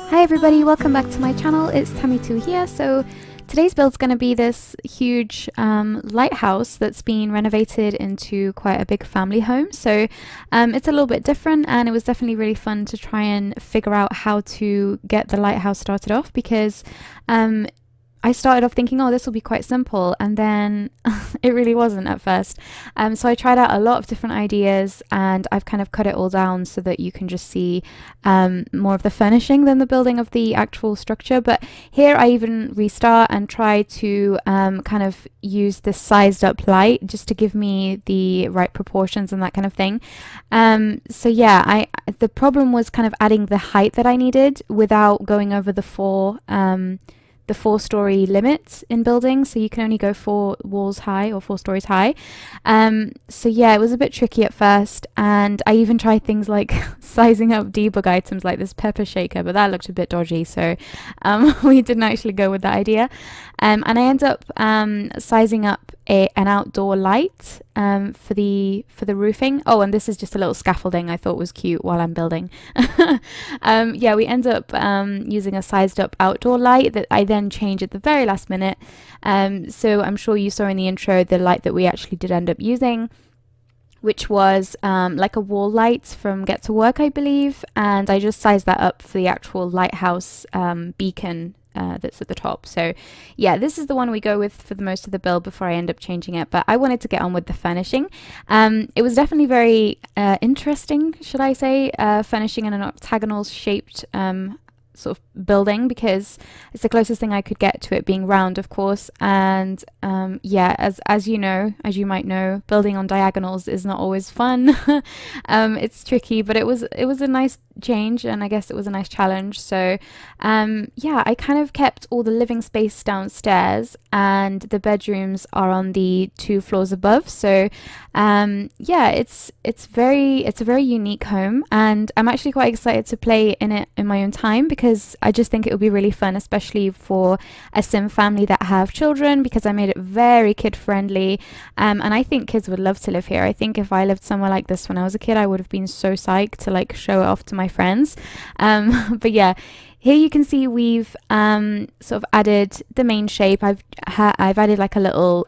Hi everybody, welcome back to my channel. It's Tamitou here. So today's build is going to be this huge lighthouse that's been renovated into quite a big family home. So it's a little bit different, and it was definitely really fun to try and figure out how to get the lighthouse started off, because I started off thinking, oh, this will be quite simple, and then it really wasn't at first. So I tried out a lot of different ideas, and I've kind of cut it all down so that you can just see more of the furnishing than the building of the actual structure. But here I even restart and try to kind of use this sized up light just to give me the right proportions and that kind of thing. So yeah, the problem was kind of adding the height that I needed without going over the four-story limit in buildings, so you can only go 4 walls high or 4 stories high. So yeah, it was a bit tricky at first, and I even tried things like sizing up debug items like this pepper shaker, but that looked a bit dodgy, so we didn't actually go with that idea. And I ended up sizing up an outdoor light for the roofing. Oh, and this is just a little scaffolding I thought was cute while I'm building. Yeah, we end up using a sized up outdoor light that I then change at the very last minute. So I'm sure you saw in the intro the light that we actually did end up using, which was like a wall light from Get to Work, I believe, and I just sized that up for the actual lighthouse beacon that's at the top. So yeah, this is the one we go with for the most of the build before I end up changing it, but I wanted to get on with the furnishing. It was definitely very interesting, should I say, furnishing in an octagonal shaped sort of building, because it's the closest thing I could get to it being round, of course. And yeah, as you might know, building on diagonals is not always fun. It's tricky, but it was a nice change, and I guess it was a nice challenge. So yeah, I kind of kept all the living space downstairs, and the bedrooms are on the 2 floors above. So yeah, it's a very unique home, and I'm actually quite excited to play in it in my own time, because I just think it would be really fun, especially for a sim family that have children, because I made it very kid friendly, and I think kids would love to live here. I think if I lived somewhere like this when I was a kid, I would have been so psyched to like show it off to my friends. But yeah, here you can see we've sort of added the main shape. I've added like a little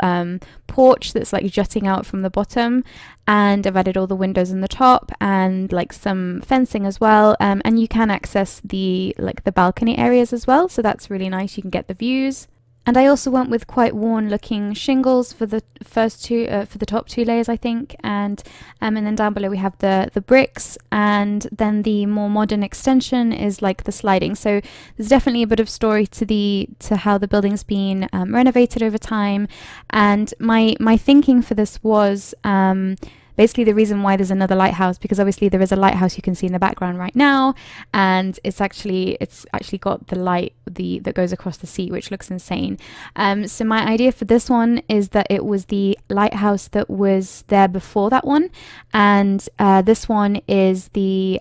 porch that's like jutting out from the bottom, and I've added all the windows in the top and like some fencing as well. And you can access the balcony areas as well, so that's really nice. You can get the views. And I also went with quite worn looking shingles for the first two, for the top 2 layers, I think. And then down below we have the bricks, and then the more modern extension is like the sliding. So there's definitely a bit of story to how the building's been renovated over time. And my thinking for this was basically the reason why there's another lighthouse, because obviously there is a lighthouse you can see in the background right now, and it's actually got the light that goes across the sea, which looks insane. So my idea for this one is that it was the lighthouse that was there before that one, and this one is the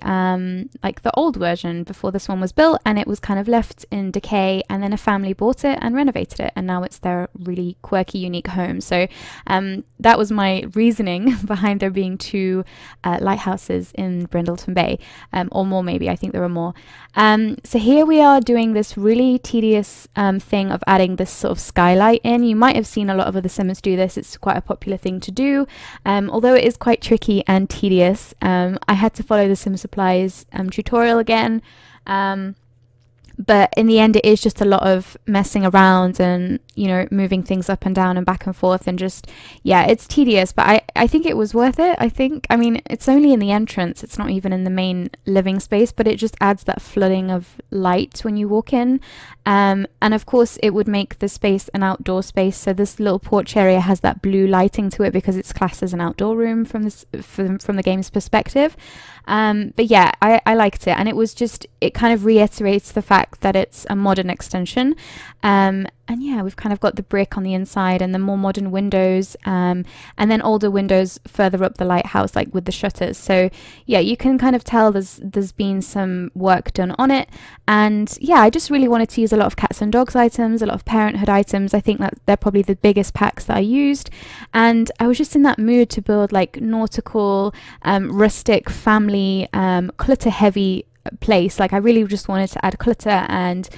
like the old version before this one was built, and it was kind of left in decay, and then a family bought it and renovated it, and now it's their really quirky, unique home. So that was my reasoning behind there being 2 lighthouses in Brindleton Bay, or more maybe. I think there are more. So here we are doing this really tedious thing of adding this sort of skylight in. You might have seen a lot of other sims do this. It's quite a popular thing to do, although it is quite tricky and tedious. I had to follow the Sim Supplies tutorial again, but in the end it is just a lot of messing around and, you know, moving things up and down and back and forth, and just, yeah, it's tedious, but I think it was worth it. I mean, it's only in the entrance, it's not even in the main living space, but it just adds that flooding of light when you walk in. And of course it would make the space an outdoor space, so this little porch area has that blue lighting to it because it's classed as an outdoor room from the game's perspective. But yeah, I liked it, and it kind of reiterates the fact that it's a modern extension. And yeah, we've kind of got the brick on the inside and the more modern windows, and then older windows further up the lighthouse, like with the shutters. So yeah, you can kind of tell there's been some work done on it. And yeah, I just really wanted to use a lot of cats and dogs items, a lot of parenthood items. I think that they're probably the biggest packs that I used, and I was just in that mood to build like nautical, rustic, family, clutter heavy place. Like I really just wanted to add clutter and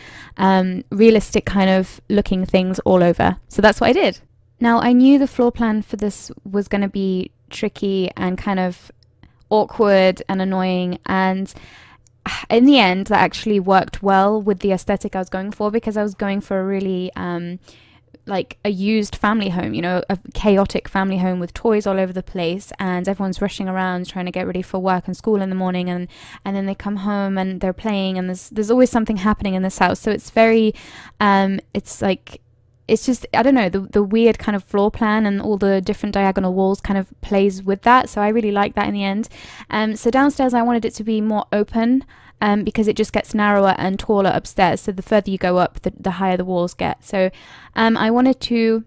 realistic kind of looking things all over. So that's what I did. Now I knew the floor plan for this was going to be tricky and kind of awkward and annoying, and in the end that actually worked well with the aesthetic I was going for, because I was going for a really like a used family home, you know, a chaotic family home with toys all over the place, and everyone's rushing around trying to get ready for work and school in the morning, and then they come home and they're playing, and there's always something happening in this house. So it's very it's like, it's just, I don't know, the weird kind of floor plan and all the different diagonal walls kind of plays with that. So I really like that in the end. So downstairs I wanted it to be more open, because it just gets narrower and taller upstairs. So the further you go up, the higher the walls get. So I wanted to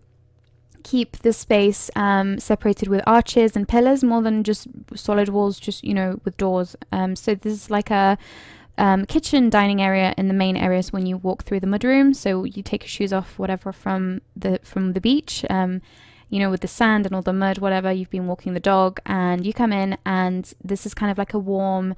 keep the space separated with arches and pillars more than just solid walls, just, you know, with doors. So this is like a kitchen dining area in the main areas when you walk through the mudroom. So you take your shoes off, whatever, from the beach, you know, with the sand and all the mud, whatever, you've been walking the dog, and you come in, and this is kind of like a warm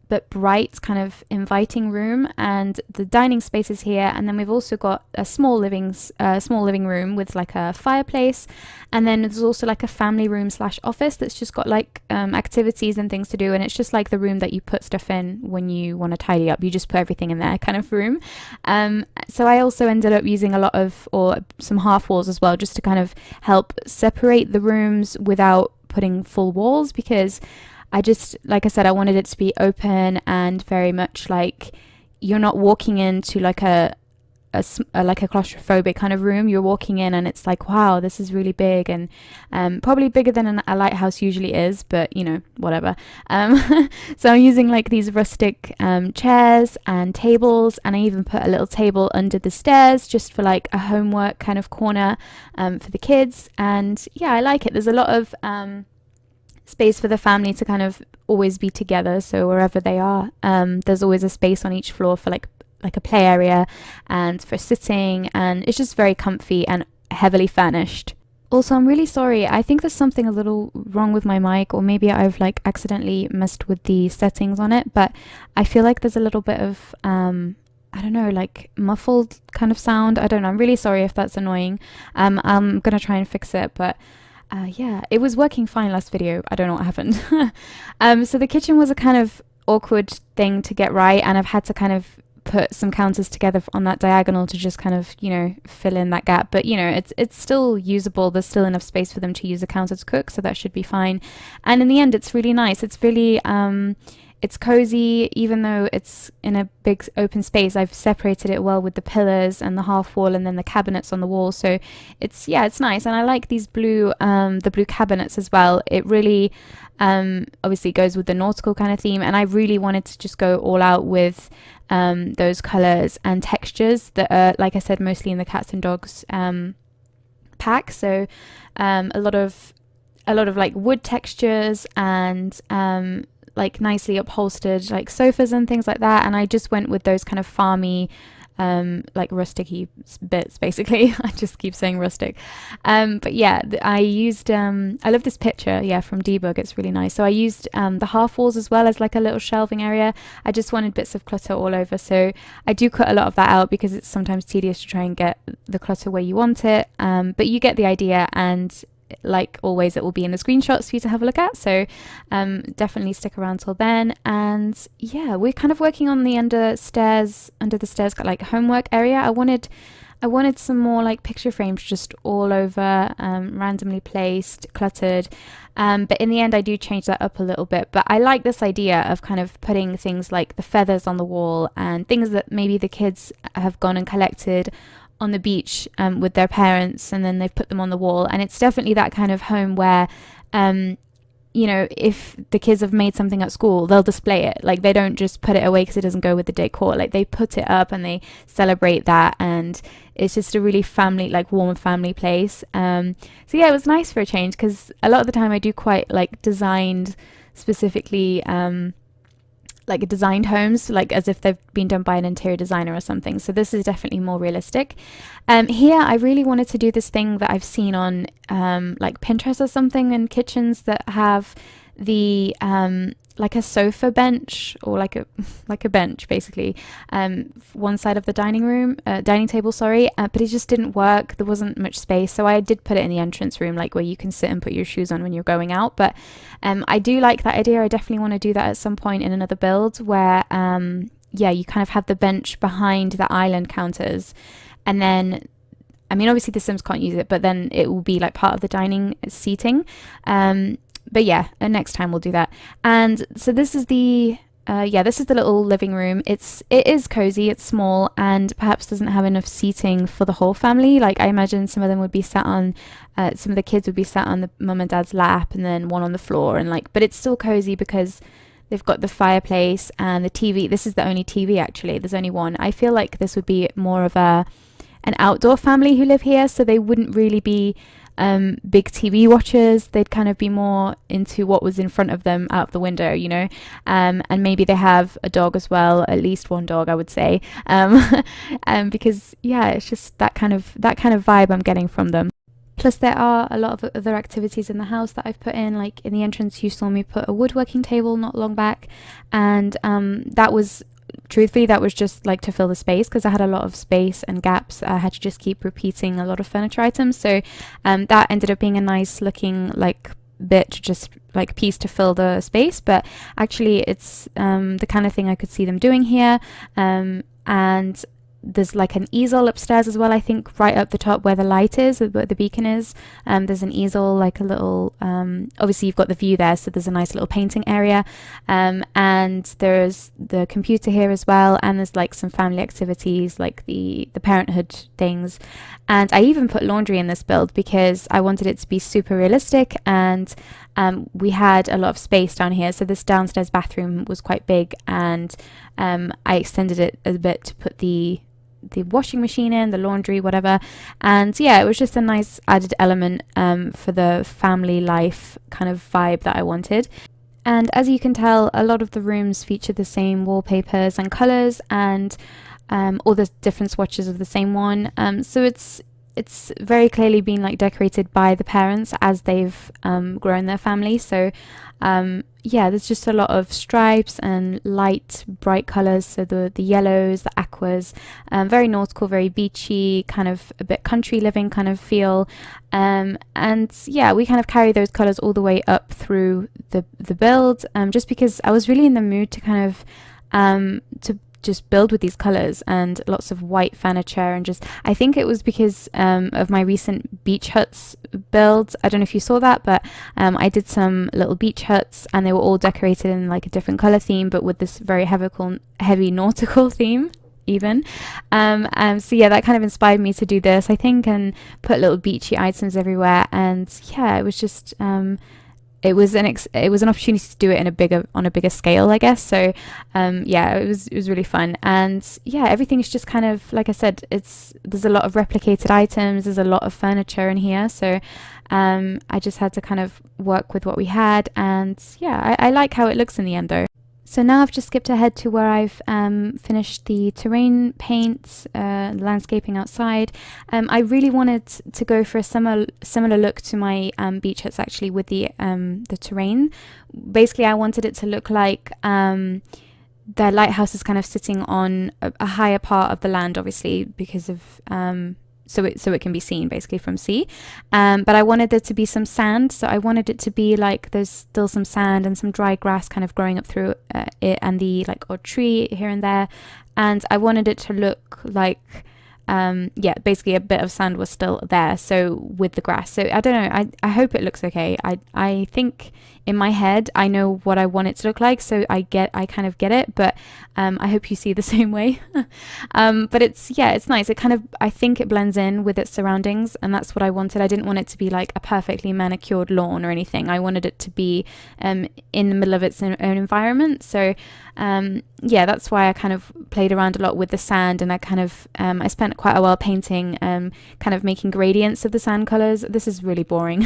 but bright kind of inviting room, and the dining space is here, and then we've also got a small living room with like a fireplace, and then there's also like a family room / office that's just got like activities and things to do, and it's just like the room that you put stuff in when you want to tidy up. You just put everything in there kind of room. So I also ended up using a lot of, or some half walls as well, just to kind of help separate the rooms without putting full walls, because I just, like I said, I wanted it to be open and very much like you're not walking into like a claustrophobic kind of room. You're walking in and it's like, wow, this is really big, and probably bigger than a lighthouse usually is, but you know, whatever. So I'm using like these rustic chairs and tables, and I even put a little table under the stairs just for like a homework kind of corner for the kids. And yeah, I like it. There's a lot of space for the family to kind of always be together, so wherever they are, there's always a space on each floor for like a play area and for sitting, and it's just very comfy and heavily furnished. Also, I'm really sorry, I think there's something a little wrong with my mic, or maybe I've like accidentally messed with the settings on it, but I feel like there's a little bit of I don't know, like muffled kind of sound. I don't know, I'm really sorry if that's annoying. I'm gonna try and fix it, but yeah, it was working fine last video. I don't know what happened. So the kitchen was a kind of awkward thing to get right, and I've had to kind of put some counters together on that diagonal to just kind of, you know, fill in that gap. But you know, it's still usable. There's still enough space for them to use a counter to cook, so that should be fine. And in the end, it's really nice. It's really it's cozy, even though it's in a big open space. I've separated it well with the pillars and the half wall, and then the cabinets on the wall. So it's, yeah, it's nice. And I like these blue, the blue cabinets as well. It really obviously goes with the nautical kind of theme. And I really wanted to just go all out with those colors and textures that are, like I said, mostly in the cats and dogs pack. So a lot of like wood textures and like nicely upholstered like sofas and things like that, and I just went with those kind of farmy like rustic-y bits basically. I just keep saying rustic, but yeah, I used I love this picture, yeah, from Debug. It's really nice. So I used the half walls as well as like a little shelving area. I just wanted bits of clutter all over, so I do cut a lot of that out because it's sometimes tedious to try and get the clutter where you want it, but you get the idea, and like always it will be in the screenshots for you to have a look at, so definitely stick around till then. And yeah, we're kind of working on the under the stairs like homework area. I wanted some more like picture frames just all over, randomly placed, cluttered, but in the end I do change that up a little bit. But I like this idea of kind of putting things like the feathers on the wall and things that maybe the kids have gone and collected on the beach with their parents, and then they've put them on the wall. And it's definitely that kind of home where you know, if the kids have made something at school, they'll display it. Like they don't just put it away because it doesn't go with the decor. Like they put it up and they celebrate that, and it's just a really family, like warm family place. So yeah, it was nice for a change, because a lot of the time I do quite like designed specifically like designed homes, like as if they've been done by an interior designer or something. So this is definitely more realistic. Here I really wanted to do this thing that I've seen on like Pinterest or something, in kitchens that have the like a sofa bench, or like a bench basically, one side of the dining table, sorry, but it just didn't work. There wasn't much space, so I did put it in the entrance room, like where you can sit and put your shoes on when you're going out. But I do like that idea. I definitely want to do that at some point in another build, where yeah, you kind of have the bench behind the island counters, and then, I mean, obviously the Sims can't use it, but then it will be like part of the dining seating. But yeah, next time we'll do that. And so this is the yeah, this is the little living room. It is cozy, it's small, and perhaps doesn't have enough seating for the whole family. Like, I imagine some of them would be sat on, some of the kids would be sat on the mum and dad's lap, and then one on the floor, and like, but it's still cozy because they've got the fireplace and the TV. This is the only TV, actually. There's only one. I feel like this would be more of an outdoor family who live here, so they wouldn't really be big TV watchers. They'd kind of be more into what was in front of them out of the window, you know. And maybe they have a dog as well, at least one dog, I would say. Because yeah, it's just that kind of vibe I'm getting from them. Plus, there are a lot of other activities in the house that I've put in. Like, in the entrance, you saw me put a woodworking table not long back, and that was, truthfully, that was just like to fill the space, because I had a lot of space and gaps. I had to just keep repeating a lot of furniture items, so that ended up being a nice looking like bit, just like piece to fill the space. But actually, it's the kind of thing I could see them doing here. And there's like an easel upstairs as well, I think, right up the top where the light is, where the beacon is. There's an easel, like a little, obviously you've got the view there, so there's a nice little painting area. And there's the computer here as well, and there's like some family activities, like the parenthood things. And I even put laundry in this build because I wanted it to be super realistic, and we had a lot of space down here. So this downstairs bathroom was quite big, and I extended it a bit to put the washing machine in, the laundry, whatever. And yeah, it was just a nice added element for the family life kind of vibe that I wanted. And as you can tell, a lot of the rooms feature the same wallpapers and colours, and all the different swatches of the same one. So it's very clearly been like decorated by the parents as they've grown their family. So yeah, there's just a lot of stripes and light, bright colours. So the yellows, the aquas, very nautical, very beachy, kind of a bit country living kind of feel. And yeah, we kind of carry those colours all the way up through the build, just because I was really in the mood to kind of to just build with these colors and lots of white furniture. And just, I think it was because of my recent beach huts build. I don't know if you saw that, but I did some little beach huts, and they were all decorated in like a different color theme, but with this very heavy nautical theme even. So yeah, that kind of inspired me to do this, I think, and put little beachy items everywhere. And yeah, it was just it was an opportunity to do it on a bigger scale, I guess. So yeah, it was really fun. And yeah, everything's just kind of, like I said, there's a lot of replicated items, there's a lot of furniture in here, so I just had to kind of work with what we had. And yeah, I like how it looks in the end though. So now I've just skipped ahead to where I've finished the terrain paints, landscaping outside. I really wanted to go for a similar look to my beach huts, actually, with the terrain. Basically, I wanted it to look like the lighthouse is kind of sitting on a higher part of the land, obviously, because of so it can be seen basically from sea. But I wanted there to be some sand, so I wanted it to be like there's still some sand and some dry grass kind of growing up through it, and the like odd tree here and there. And I wanted it to look like yeah, basically a bit of sand was still there, so with the grass. So I don't know, I hope it looks okay. I think in my head I know what I want it to look like, so I kind of get it, but I hope you see the same way. But it's nice. It kind of, I think it blends in with its surroundings, and that's what I wanted. I didn't want it to be like a perfectly manicured lawn or anything. I wanted it to be in the middle of its own environment. So yeah, that's why I kind of played around a lot with the sand, and I kind of I spent quite a while painting, kind of making gradients of the sand colors. This is really boring.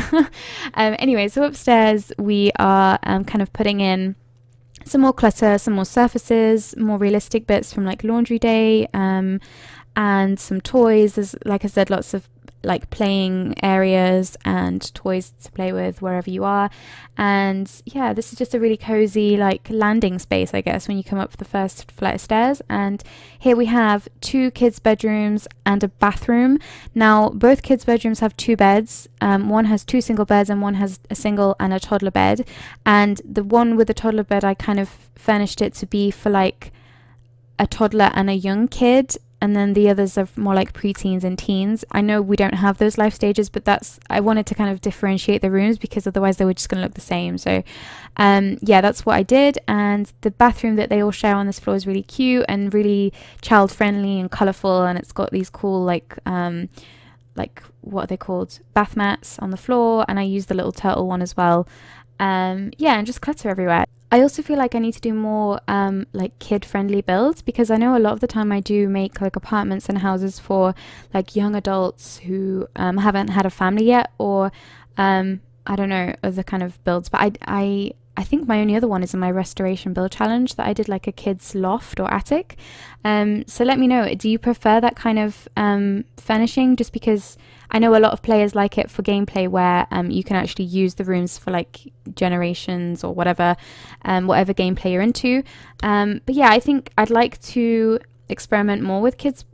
Anyway, so upstairs we are kind of putting in some more clutter, some more surfaces, more realistic bits from like laundry day, and some toys. There's, like I said, lots of like playing areas and toys to play with wherever you are. And yeah, this is just a really cozy like landing space, I guess, when you come up the first flight of stairs. And here we have 2 kids' bedrooms and a bathroom. Now, both kids' bedrooms have 2 beds. One has 2 single beds and one has a single and a toddler bed. And the one with the toddler bed, I kind of furnished it to be for like a toddler and a young kid, and then the others are more like preteens and teens. I know we don't have those life stages, but I wanted to kind of differentiate the rooms because otherwise they were just going to look the same. So yeah, that's what I did. And the bathroom that they all share on this floor is really cute and really child friendly and colorful, and it's got these cool like what are they called, bath mats on the floor, and I used the little turtle one as well. Yeah, and just clutter everywhere. I also feel like I need to do more like kid-friendly builds, because I know a lot of the time I do make like apartments and houses for like young adults who haven't had a family yet, or I don't know, other kind of builds. But I think my only other one is in my restoration build challenge that I did like a kid's loft or attic. So let me know, do you prefer that kind of furnishing? Just because I know a lot of players like it for gameplay where you can actually use the rooms for like generations or whatever gameplay you're into. But yeah, I think I'd like to experiment more with kids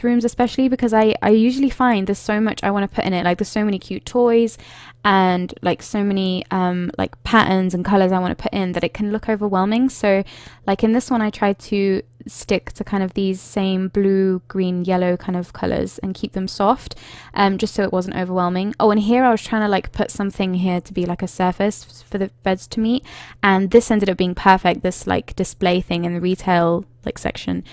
rooms, especially because I usually find there's so much I want to put in it. Like there's so many cute toys and like so many like patterns and colors I want to put in that it can look overwhelming. So like in this one I tried to stick to kind of these same blue, green, yellow kind of colors and keep them soft, just so it wasn't overwhelming. Oh, and here I was trying to like put something here to be like a surface for the beds to meet, and this ended up being perfect, this like display thing in the retail like section.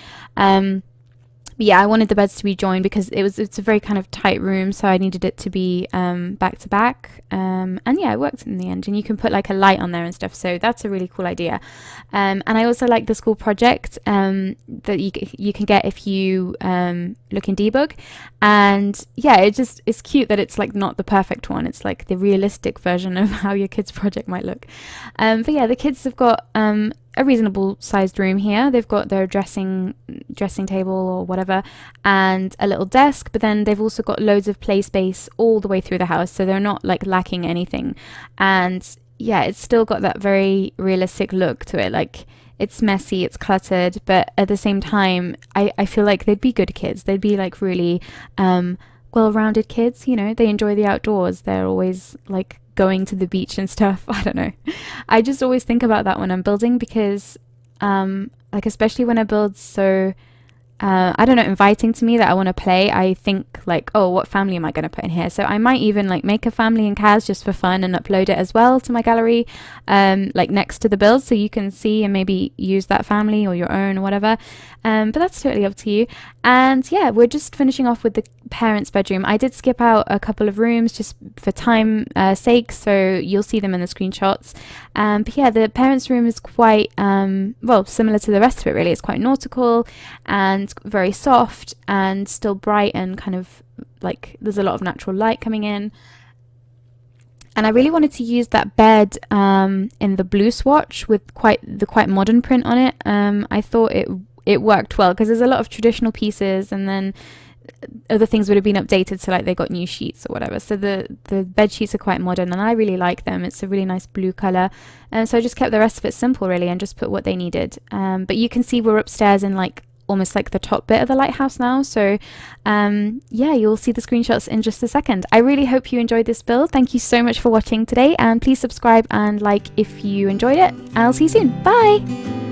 But yeah, I wanted the beds to be joined because it's a very kind of tight room, so I needed it to be back to back. And yeah, it worked in the end. And you can put like a light on there and stuff, so that's a really cool idea. And I also like the school project that you can get if you look in debug. And yeah, it's cute that it's like not the perfect one. It's like the realistic version of how your kids' project might look. But yeah, the kids have got a reasonable sized room here. They've got their dressing table or whatever and a little desk, but then they've also got loads of play space all the way through the house, so they're not like lacking anything. And yeah, it's still got that very realistic look to it. Like it's messy, it's cluttered, but at the same time I feel like they'd be good kids. They'd be like really well-rounded kids, you know. They enjoy the outdoors. They're always like going to the beach and stuff. I don't know, I just always think about that when I'm building, because like especially when I build so I don't know, inviting to me that I want to play, I think like, oh, what family am I going to put in here? So I might even like make a family in Kaz just for fun and upload it as well to my gallery, like next to the build, so you can see and maybe use that family or your own or whatever. But that's totally up to you. And yeah, we're just finishing off with the parents' bedroom. I did skip out a couple of rooms just for time sake, so you'll see them in the screenshots. But yeah, the parents' room is quite well, similar to the rest of it really. It's quite nautical and very soft and still bright, and kind of like there's a lot of natural light coming in. And I really wanted to use that bed in the blue swatch with quite modern print on it. I thought it worked well because there's a lot of traditional pieces, and then other things would have been updated, so like they got new sheets or whatever. So the bed sheets are quite modern and I really like them. It's a really nice blue color, and so I just kept the rest of it simple really and just put what they needed. But you can see we're upstairs in like almost like the top bit of the lighthouse now, so yeah, you'll see the screenshots in just a second. I really hope you enjoyed this build. Thank you so much for watching today, and please subscribe and like if you enjoyed it. I'll see you soon. Bye.